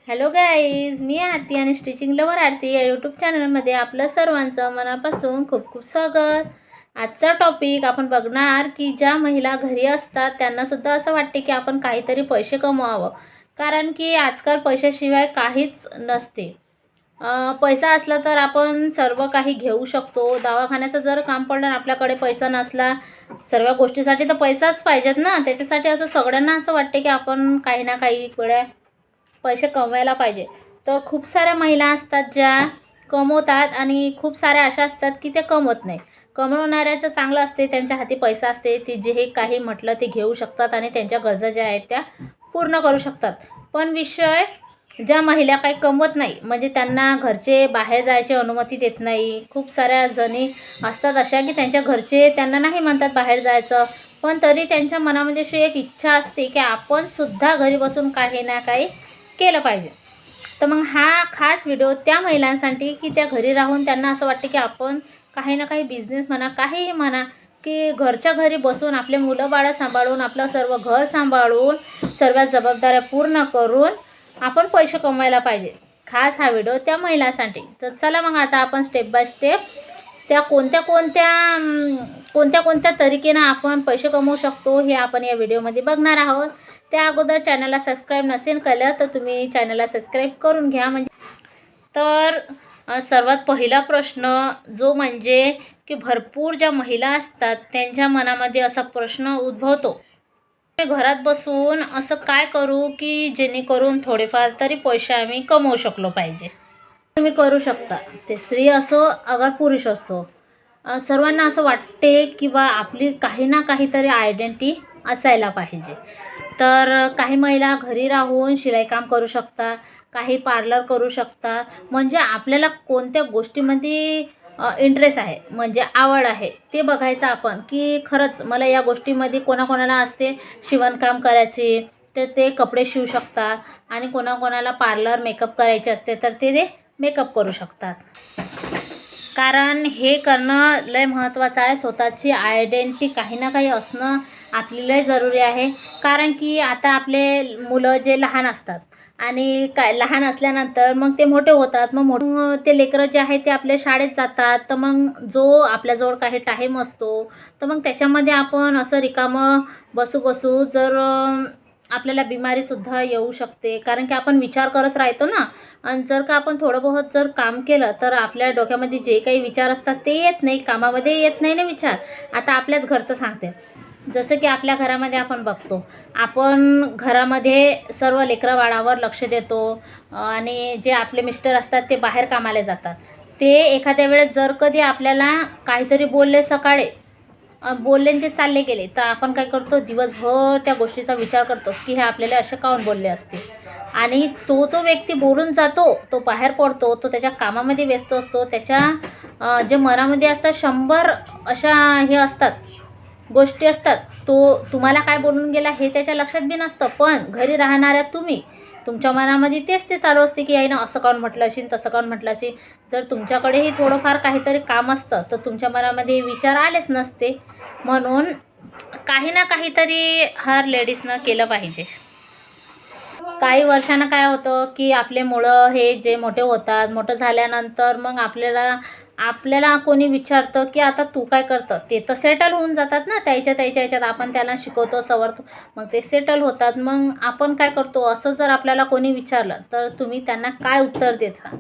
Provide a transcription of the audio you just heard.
Hello guys, मी आरती आणि stitching lover आरती या YouTube चॅनलमध्ये आपलं सर्वांचं मनापासून खूप खूप स्वागत. आजचा टॉपिक आपण बघणार की ज्या महिला घरी असतात त्यांनासुद्धा असं वाटते की आपण काहीतरी पैसे कमवावं, कारण की आजकाल पैशाशिवाय काहीच नसते. पैसा असला तर आपण सर्व काही घेऊ शकतो. दवाखान्याचं जर काम पडलं आपल्याकडे पैसा नसला, सर्व गोष्टीसाठी तर पैसाच पाहिजेत ना. त्याच्यासाठी असं सगळ्यांना असं वाटते की आपण काही ना काही वेळा पैसे कमवायला पाहिजे. तर खूप साऱ्या महिला असतात ज्या कमवतात आणि खूप साऱ्या अशा असतात की ते कमवत नाही. कमवणाऱ्याचं चांगलं असते, त्यांच्या हाती पैसा असते, ते जे काही म्हटलं ते घेऊ शकतात आणि त्यांच्या गरजा ज्या आहेत त्या पूर्ण करू शकतात. पण विषय ज्या महिला काही कमवत नाही, म्हणजे त्यांना घरचे बाहेर जायची अनुमती देत नाही. खूप साऱ्या जणी असतात अशा की त्यांच्या घरचे त्यांना नाही म्हणतात बाहेर जायचं, पण तरी त्यांच्या मनामध्ये अशी एक इच्छा असते की आपण सुद्धा घरी बसून काही ना काही केलं पाहिजे. तर मग हा खास व्हिडिओ त्या महिलांसाठी की त्या घरी राहून त्यांना असं वाटते की आपण काही ना काही बिझनेस म्हणा, काहीही म्हणा, की घरच्या घरी बसून आपले मुलं बाळं सांभाळून, आपलं सर्व घर सांभाळून, सर्व जबाबदाऱ्या पूर्ण करून आपण पैसे कमवायला पाहिजे. खास हा व्हिडिओ त्या महिलांसाठी. तर चला मग आता आपण स्टेप बाय स्टेप त्या कोणत्या तरीकेनं आपण पैसे कमवू शकतो हे आपण या व्हिडिओमध्ये बघणार आहोत. त्या अगोदर चॅनलला सबस्क्राईब नसेल केलं तर तुम्ही चॅनलला सबस्क्राईब करून घ्या. तर सर्वात पहिला प्रश्न जो म्हणजे की भरपूर ज्या महिला असतात त्यांच्या मनामध्ये असा प्रश्न उद्भवतो, घरात बसून असं काय करू की जेणेकरून थोडेफार तरी पैसे आम्ही कमवू शकलो पाहिजे. तुम्ही करू शकता, ते स्त्री असो अगर पुरुष असो. सर्वांना असं वाटते की बा आपली काही ना काहीतरी आयडेंटिटी असायला पाहिजे. तर काही महिला घरी राहून शिलाई काम करू शकता, काही पार्लर करू शकता. म्हणजे आपल्याला कोणत्या गोष्टीमध्ये इंटरेस्ट आहे, म्हणजे आवड आहे, ते बघायचं आपण की खरंच मला या गोष्टीमध्ये कोणाकोणाला असते शिवणकाम करायची तर ते कपडे शिवू शकतात, आणि कोणाकोणाला पार्लर मेकअप करायचे असते तर ते मेकअप करू शकतात. कारण हे करणं लय महत्त्वाचं आहे. स्वतःची आयडेंटिटी काही ना काही असणं आपली लय जरुरी आहे. कारण की आता आपले मुलं जे लहान असतात आणि काय लहान असल्यानंतर मग ते मोठे होतात, मग ते लेकरं जे आहेत ते आपल्या शाळेत जातात. तर मग जो आपल्याजवळ काही टाईम असतो तर मग त्याच्यामध्ये आपण असं रिकामं बसू जर आपल्याला बिमारीसुद्धा येऊ शकते. कारण की आपण विचार करत राहतो ना, आणि जर का आपण थोडं बहुत जर काम केलं तर आपल्या डोक्यामध्ये जे काही विचार असतात ते येत नाही, कामामध्ये येत नाही ना विचार. आता आपल्याच घरचं सांगते, जसं की आपल्या घरामध्ये आपण बघतो, आपण घरामध्ये सर्व लेकरं बाळावर लक्ष देतो, आणि जे आपले मिस्टर असतात ते बाहेर कामाला जातात. ते एखाद्या वेळेस जर कधी आपल्याला काहीतरी बोलले, सकाळी बोलले आणि ते चालले गेले, तर आपण काय करतो, दिवसभर त्या गोष्टीचा विचार करतो की हे आपल्याला असे काऊन बोलले असते. आणि तो जो व्यक्ती बोलून जातो तो बाहेर पडतो, तो त्याच्या कामामध्ये व्यस्त असतो. त्याच्या जे मनामध्ये असतात 100 अशा हे असतात, गोष्टी असतात. तो तुम्हाला काय बोलून गेला हे त्याच्या लक्षात बी नसतं, पण घरी राहणाऱ्या तुमच्या मनामध्ये तेच ते चालू असते की यानं असं काऊन म्हटलं असेल, तसं काऊन म्हटलं असेल. जर तुमच्याकडेही थोडंफार काहीतरी काम असतं तर तुमच्या मनामध्ये हे विचार आलेच नसते. म्हणून काही ना काहीतरी हर लेडीजनं केलं पाहिजे. काही वर्षानं काय होतं की आपले मुलं हे जे मोठे होतात, मोठं झाल्यानंतर मग आपल्याला कोणी विचारतं की आता तू काय करतं, ते तर सेटल होऊन जातात ना त्याच्या ह्याच्यात. आपण त्याला शिकवतो, सवरतो, मग ते सेटल होतात. मग आपण काय करतो, असं जर आपल्याला कोणी विचारलं तर तुम्ही त्यांना काय उत्तर देता?